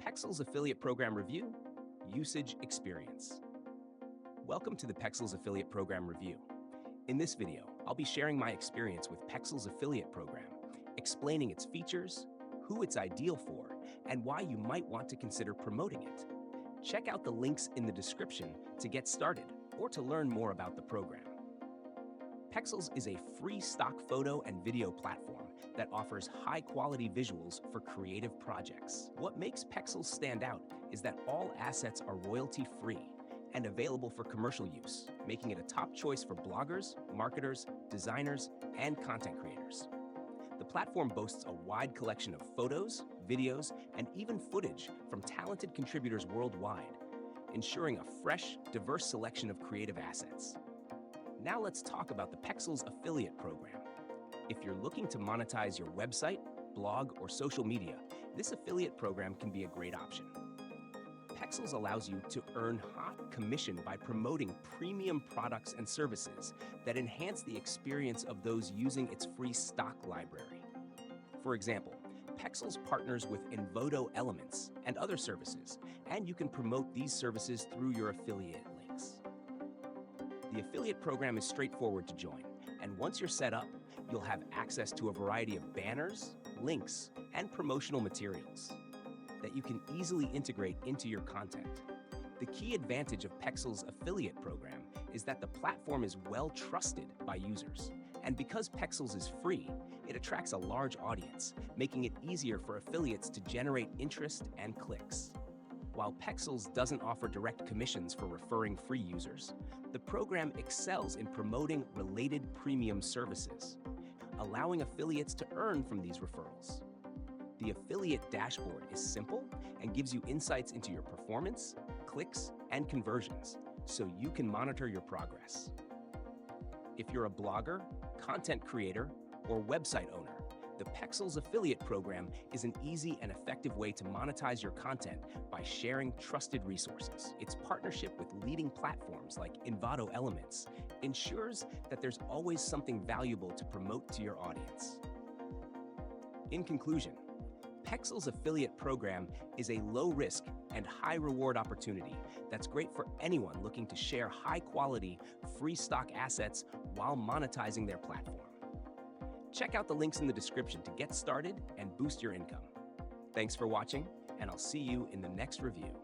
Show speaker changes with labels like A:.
A: Pexels Affiliate Program Review, Usage Experience. Welcome to the Pexels Affiliate Program Review. In this video, I'll be sharing my experience with Pexels Affiliate Program, explaining its features, who it's ideal for, and why you might want to consider promoting it. Check out the links in the description to get started or to learn more about the program. Pexels is a free stock photo and video platform that offers high-quality visuals for creative projects. What makes Pexels stand out is that all assets are royalty-free and available for commercial use, making it a top choice for bloggers, marketers, designers, and content creators. The platform boasts a wide collection of photos, videos, and even footage from talented contributors worldwide, ensuring a fresh, diverse selection of creative assets. Now let's talk about the Pexels Affiliate Program. If you're looking to monetize your website, blog, or social media, this affiliate program can be a great option. Pexels allows you to earn hot commission by promoting premium products and services that enhance the experience of those using its free stock library. For example, Pexels partners with Envoto Elements and other services, and you can promote these services through your affiliate links. The affiliate program is straightforward to join, and once you're set up, you'll have access to a variety of banners, links, and promotional materials that you can easily integrate into your content. The key advantage of Pexels' affiliate program is that the platform is well trusted by users, and because Pexels is free, it attracts a large audience, making it easier for affiliates to generate interest and clicks. While Pexels doesn't offer direct commissions for referring free users, the program excels in promoting related premium services, allowing affiliates to earn from these referrals. The affiliate dashboard is simple and gives you insights into your performance, clicks, and conversions, so you can monitor your progress. If you're a blogger, content creator, or website owner, the Pexels Affiliate Program is an easy and effective way to monetize your content by sharing trusted resources. Its partnership with leading platforms like Envoto Elements ensures that there's always something valuable to promote to your audience. In conclusion, Pexels Affiliate Program is a low-risk and high-reward opportunity that's great for anyone looking to share high-quality, free stock assets while monetizing their platform. Check out the links in the description to get started and boost your income. Thanks for watching, and I'll see you in the next review.